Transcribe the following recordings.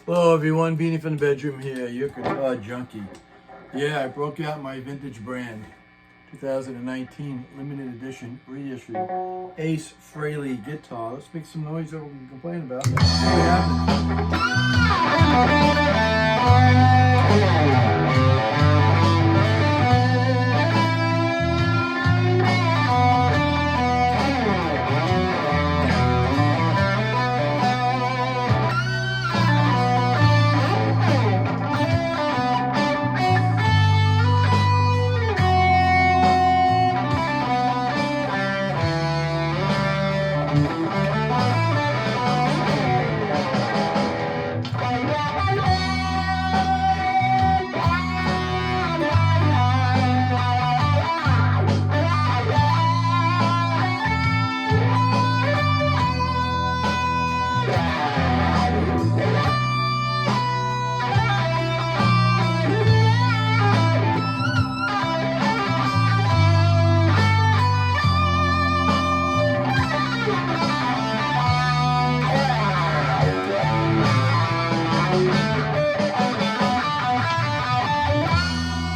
Hello everyone, Beanie from the bedroom here, your guitar junkie. Yeah, I broke out my vintage brand 2019 limited edition reissue Ace Frehley guitar. Let's make some noise that we can complain about. See what happens.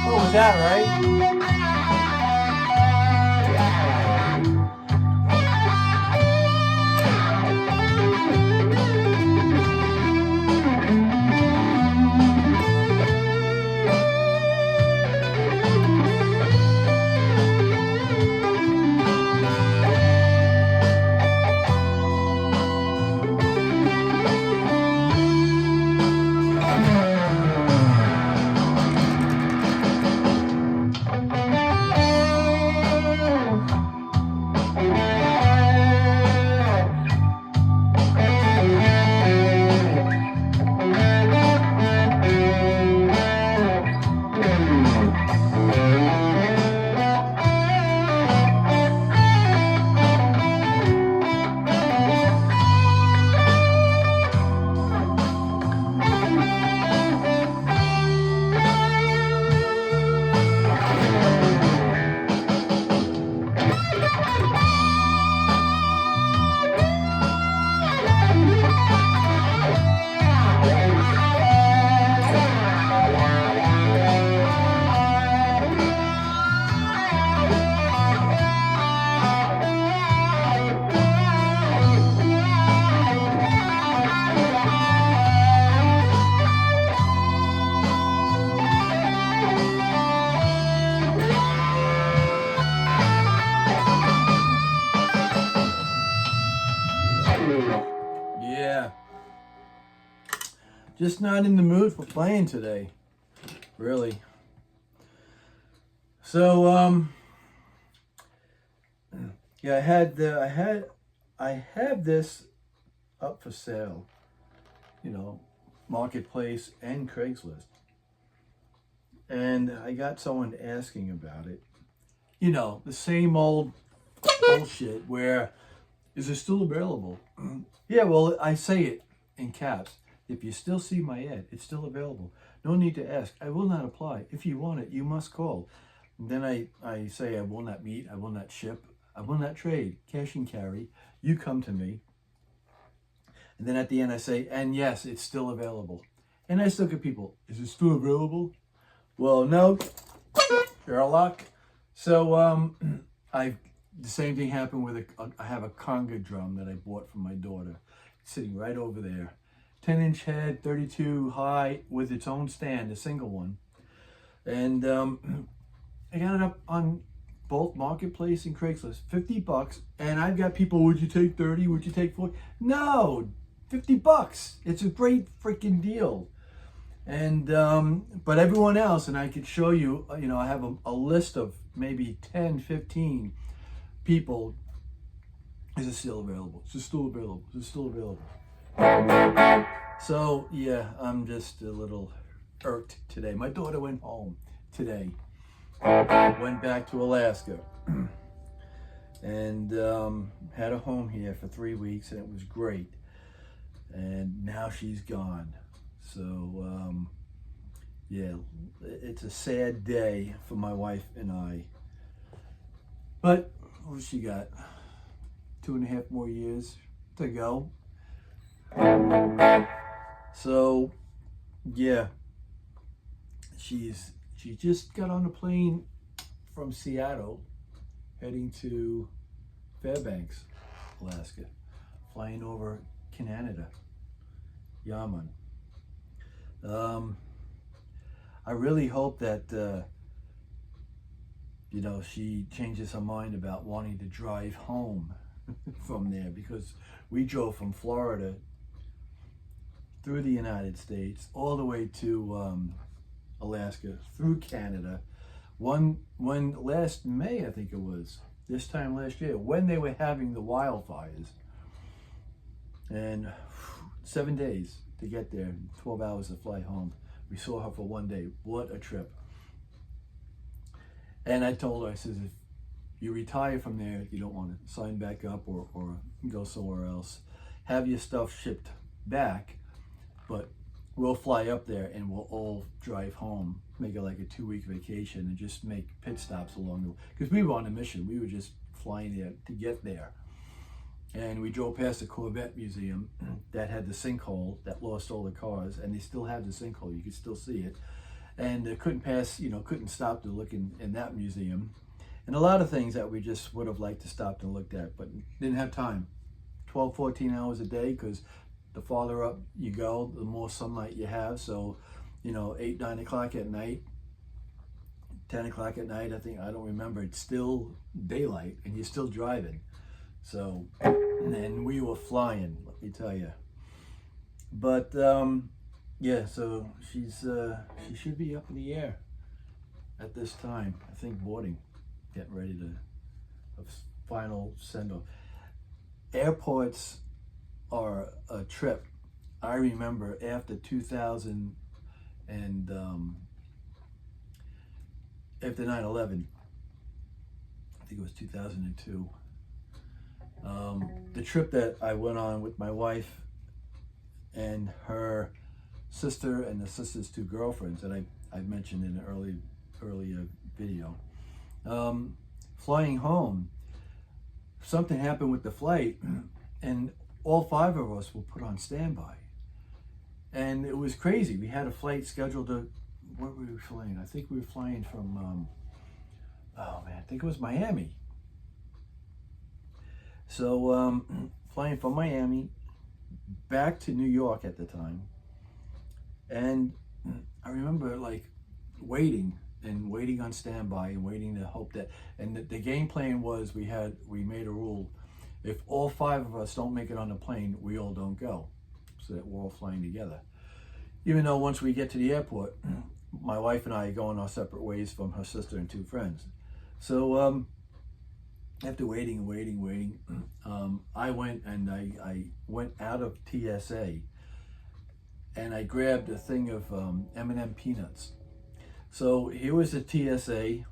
Was that right? Yeah. Just not in the mood for playing today. Really. So yeah, I have this up for sale, Marketplace and Craigslist. And I got someone asking about it. The same old bullshit where, is it still available? Yeah, well, I say it in caps. If you still see my ad, it's still available. No need to ask. I will not apply. If you want it, you must call. And then I say I will not meet, I will not ship, I will not trade, cash and carry. You come to me. And then at the end I say, and yes, it's still available. And I still get people, is it still available? Well, no, Sherlock. So the same thing happened with I have a conga drum that I bought from my daughter, sitting right over there. 10-inch head, 32 high, with its own stand, a single one. And I got it up on both Marketplace and Craigslist, $50. And I've got people, would you take 30? Would you take 40? No, $50. It's a great freaking deal. And but everyone else, and I could show you, I have a list of maybe 10, 15 people. Is it still available? Is it still available? Is it still available? So yeah, I'm just a little irked today. My daughter went home today, went back to Alaska, and had a home here for 3 weeks, and it was great. And now she's gone. So yeah, it's a sad day for my wife and I. But what she got? 2.5 more years to go. So yeah, she just got on a plane from Seattle, heading to Fairbanks, Alaska, flying over Canada. Yeah, man. I really hope that she changes her mind about wanting to drive home from there, because we drove from Florida through the United States all the way to Alaska, through Canada. When last May, I think it was, this time last year, when they were having the wildfires, and 7 days to get there, 12 hours to fly home. We saw her for 1 day. What a trip. And I told her, I says, if you retire from there, you don't want to sign back up or go somewhere else, have your stuff shipped back, but we'll fly up there and we'll all drive home, make it like a 2-week vacation, and just make pit stops along the way. Because we were on a mission. We were just flying there to get there. And we drove past the Corvette Museum that had the sinkhole that lost all the cars, and they still have the sinkhole. You could still see it. And couldn't stop to look in that museum. And a lot of things that we just would have liked to stop and looked at, but didn't have time. 12, 14 hours a day, because the farther up you go, the more sunlight you have. So, 8, 9 o'clock at night, 10 o'clock at night, I don't remember, it's still daylight and you're still driving. So, and we were flying, let me tell you. But yeah, so she should be up in the air at this time. I think boarding, getting ready to a final send off. Airports are a trip. I remember after 2000 and after 9/11, I think it was 2002. The trip that I went on with my wife and her sister and the sister's 2 girlfriends that I mentioned in an earlier video. Flying home, something happened with the flight, and all 5 of us were put on standby. And it was crazy. We had a flight scheduled to, where were we flying? I think we were flying from, I think it was Miami. So flying from Miami back to New York at the time. And I remember waiting on standby and waiting to hope that, and the game plan was we made a rule, if all 5 of us don't make it on the plane, we all don't go, so that we're all flying together. Even though once we get to the airport, my wife and I are going our separate ways from her sister and 2 friends. So after waiting, I went and I went out of TSA and I grabbed a thing of M&M peanuts. So here was the TSA.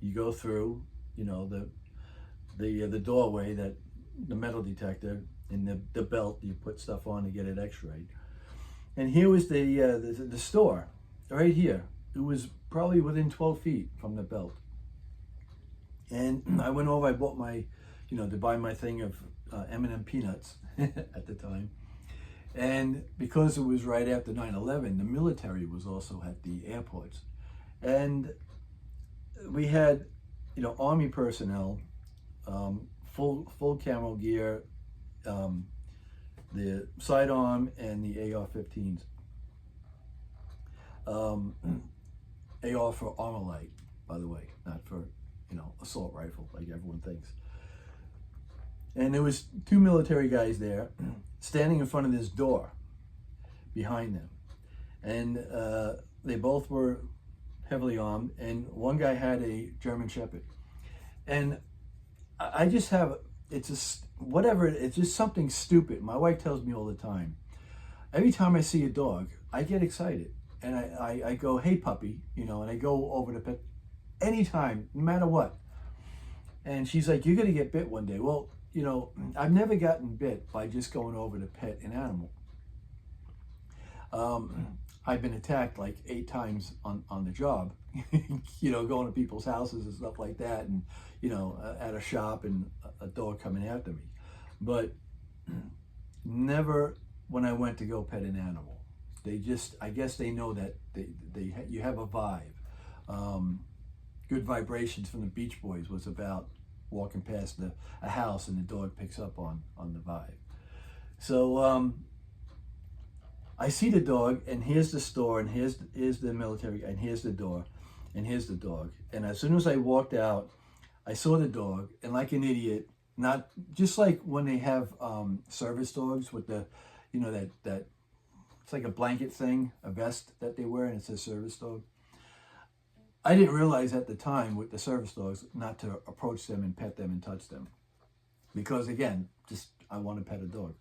You go through, the doorway, that the metal detector, and the belt you put stuff on to get it X-rayed. And here was the store, right here. It was probably within 12 feet from the belt. And I went over, I bought my, to buy my thing of M&M peanuts at the time. And because it was right after 9/11, the military was also at the airports. And we had, Army personnel, full camo gear, the sidearm and the AR-15s. AR for armor light, by the way, not for, assault rifle like everyone thinks. And there was 2 military guys there standing in front of this door behind them. And they both were heavily armed, and one guy had a German Shepherd. And I just have, it's just something stupid. My wife tells me all the time. Every time I see a dog, I get excited. And I go, hey puppy, and I go over to pet anytime, no matter what. And she's like, you're gonna get bit one day. Well, I've never gotten bit by just going over to pet an animal. I've been attacked 8 times on the job, going to people's houses and stuff like that, and, at a shop, and a dog coming after me. But never when I went to go pet an animal. They just, I guess they know that you have a vibe. Good Vibrations from the Beach Boys was about walking past a house and the dog picks up on the vibe. So I see the dog, and here's the store, and here's the military, and here's the door, and here's the dog. And as soon as I walked out, I saw the dog, and like an idiot, not just like when they have service dogs with the, you know, that it's like a blanket thing, a vest that they wear, and it says service dog. I didn't realize at the time with the service dogs not to approach them and pet them and touch them, because again, just I want to pet a dog.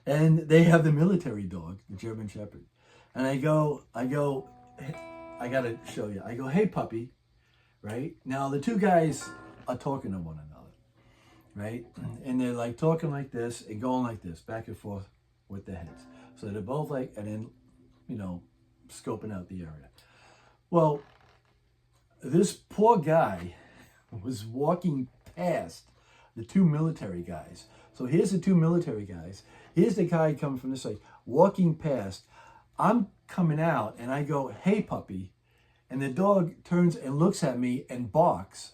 And they have the military dog, the German Shepherd, and I go, I gotta show you. I go, hey puppy, right? Now the two guys are talking to one another, right? And they're like talking like this and going like this, back and forth with their heads. So they're both like, and then, you know, scoping out the area. Well, this poor guy was walking past the two military guys. So here's the two military guys. Here's the guy coming from this side, walking past. I'm coming out and I go, hey puppy. And the dog turns and looks at me and barks.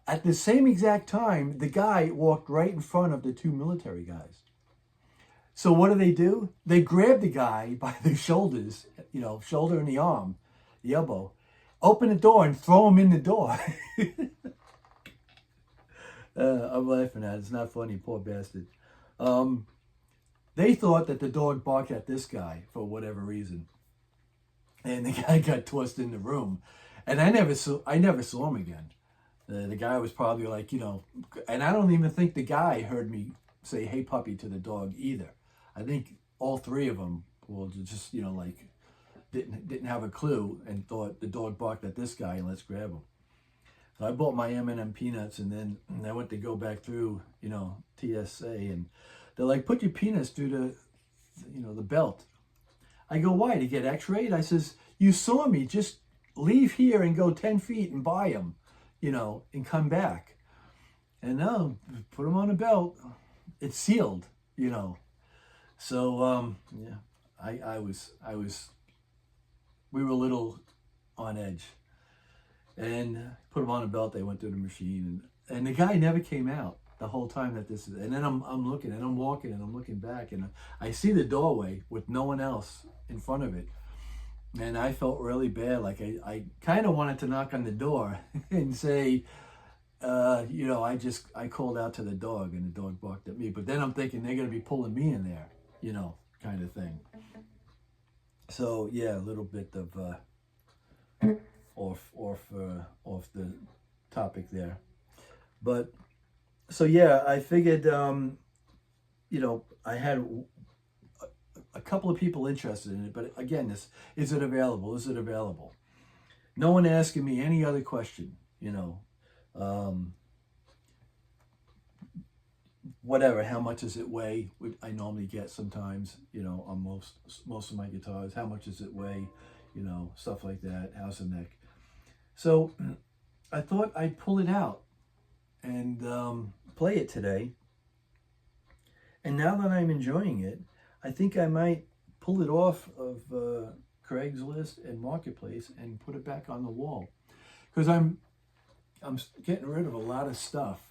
At the same exact time, the guy walked right in front of the two military guys. So what do? They grab the guy by the shoulders, you know, shoulder and the arm, the elbow, open the door and throw him in the door. I'm laughing at it. It's not funny, poor bastard. They thought that the dog barked at this guy for whatever reason. And the guy got tossed in the room. And I never saw him again. The guy was probably like, you know, and I don't even think the guy heard me say, hey puppy to the dog either. I think all three of them will just, you know, like didn't have a clue and thought the dog barked at this guy and let's grab him. So I bought my M&M peanuts, and then I went to go back through, you know, TSA, and they're like, put your peanuts through the, you know, the belt. I go, why? To get x-rayed? I says, you saw me, just leave here and go 10 feet and buy them, you know, and come back. And no, put them on a belt. It's sealed, you know. So, yeah, we were a little on edge. And put them on a belt, they went through the machine. And the guy never came out the whole time that this is. And then I'm looking, and I'm walking, and I'm looking back, and I see the doorway with no one else in front of it. And I felt really bad. Like I kind of wanted to knock on the door and say, you know, I called out to the dog, and the dog barked at me. But then I'm thinking they're going to be pulling me in there, you know, kind of thing. So yeah, a little bit of off the topic there. But so yeah, I figured, you know, I had a couple of people interested in it, but again, is it available? Is it available? No one asking me any other question, you know. Whatever, how much does it weigh? I normally get sometimes, you know, on most of my guitars. How much does it weigh? You know, stuff like that. How's the neck? So I thought I'd pull it out and play it today. And now that I'm enjoying it, I think I might pull it off of Craigslist and Marketplace and put it back on the wall, because I'm getting rid of a lot of stuff.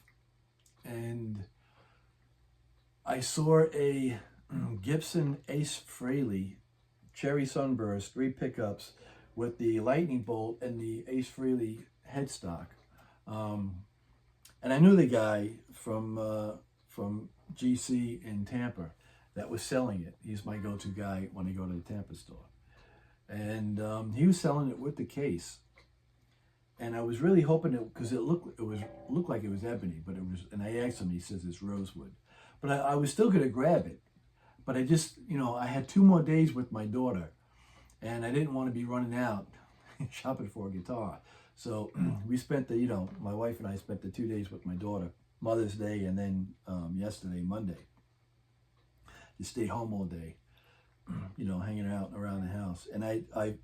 And I saw a Gibson Ace Frehley Cherry Sunburst 3 pickups with the lightning bolt and the Ace Frehley headstock. And I knew the guy from GC in Tampa that was selling it. He's my go-to guy when I go to the Tampa store. And he was selling it with the case. And I was really hoping it, because it looked like it was ebony, but it was, and I asked him, he says it's rosewood. But I was still gonna grab it. But I just, you know, I had 2 more days with my daughter, and I didn't want to be running out shopping for a guitar. So we spent the, you know, my wife and I spent the 2 days with my daughter, Mother's Day, and then yesterday, Monday. Just stayed home all day, you know, hanging out around the house. And I'm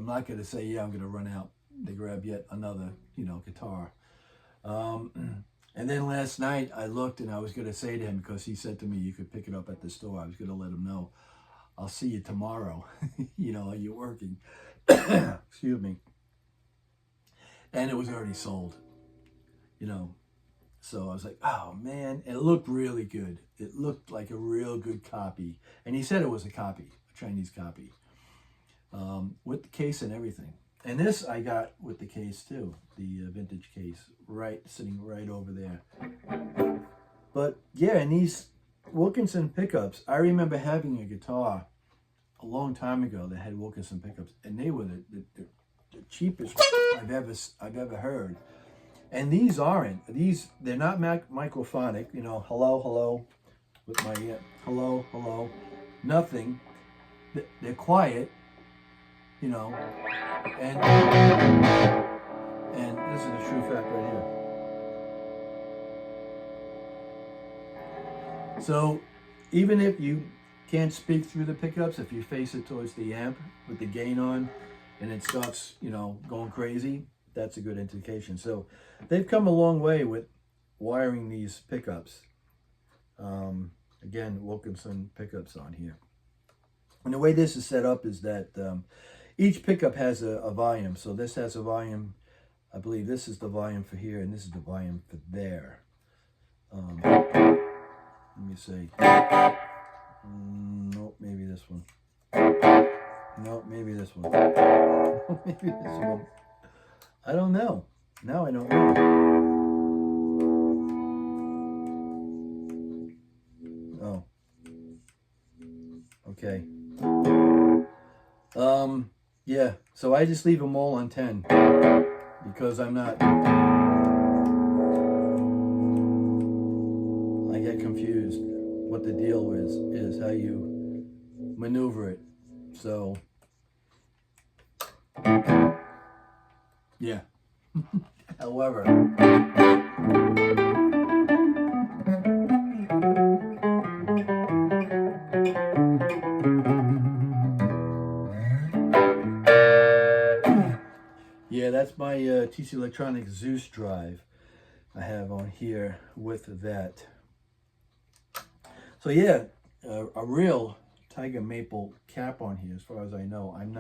not going to say, yeah, I'm going to run out to grab yet another, you know, guitar. And then last night I looked, and I was going to say to him, because he said to me, you could pick it up at the store. I was going to let him know. I'll see you tomorrow. You know, are you working? Excuse me. And it was already sold, you know. So I was like, oh man, it looked really good. It looked like a real good copy. And he said it was a copy, a Chinese copy, with the case and everything. And this I got with the case too, the vintage case, right, sitting right over there. But yeah, and these Wilkinson pickups, I remember having a guitar a long time ago that had Wilkinson pickups, and they were the cheapest I've ever heard. And these aren't. They're not microphonic. You know, hello, with my hello, nothing. They're quiet. You know, and this is the true fact right here. So even if you can't speak through the pickups, if you face it towards the amp with the gain on, and it starts, you know, going crazy, that's a good indication. So they've come a long way with wiring these pickups. Again, Wilkinson pickups on here. And the way this is set up is that each pickup has a volume. So this has a volume, I believe this is the volume for here, and this is the volume for there. Let me see. Nope, maybe this one. Nope, maybe this one. Maybe this one. I don't know. Now I don't know. Oh. Okay. Yeah. So I just leave them all on 10 because I'm not. I get confused. What the deal is how you maneuver it. So. Yeah. However, yeah, that's my TC Electronics Zeus drive I have on here with that. So yeah, a real Tiger Maple cap on here, as far as I know. I'm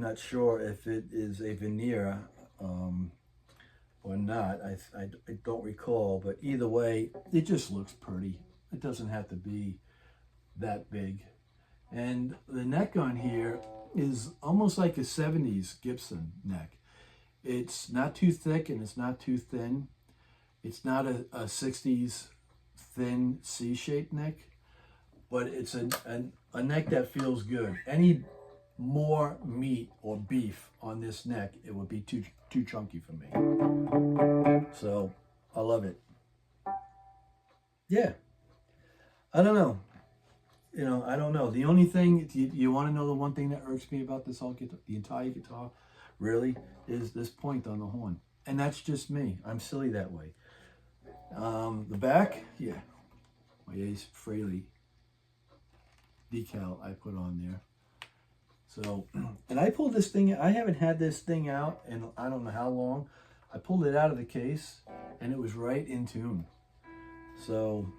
not sure if it is a veneer or not. I don't recall, but either way, it just looks pretty. It doesn't have to be that big. And the neck on here is almost like a 70s Gibson neck. It's not too thick and it's not too thin. It's not a 60s thin C-shaped neck, but it's a neck that feels good. Any more meat or beef on this neck, it would be too chunky for me. So I love it. Yeah, I don't know. You know, I don't know. The only thing, you want to know the one thing that irks me about this whole guitar, the entire guitar, really, is this point on the horn. And that's just me. I'm silly that way. The back, yeah, my Ace Frehley decal I put on there. So, and I pulled this thing, I haven't had this thing out in I don't know how long. I pulled it out of the case and it was right in tune. So,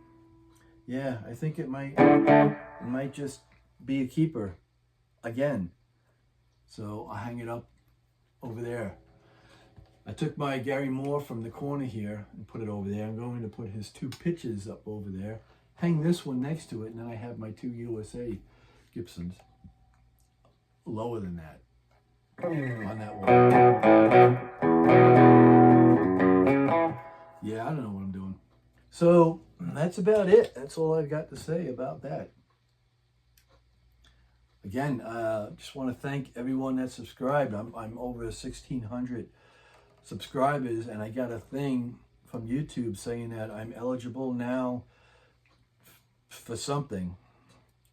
yeah, I think it might just be a keeper again. So I'll hang it up over there. I took my Gary Moore from the corner here and put it over there. I'm going to put his 2 pitches up over there. Hang this one next to it, and then I have my 2 USA Gibsons lower than that on that wall. Yeah, I don't know what I'm doing. So that's about it. That's all I've got to say about that. Again, just want to thank everyone that subscribed. I'm over 1,600 subscribers, and I got a thing from YouTube saying that I'm eligible now for something,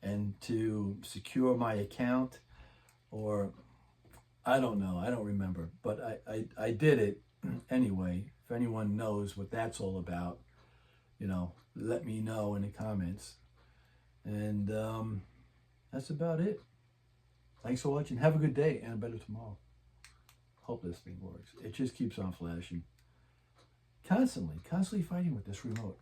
and to secure my account, or I don't know, I don't remember, but I did it anyway. If anyone knows what that's all about, you know, let me know in the comments. And that's about it. Thanks for watching. Have a good day and a better tomorrow. Hope this thing works. It just keeps on flashing. Constantly fighting with this remote.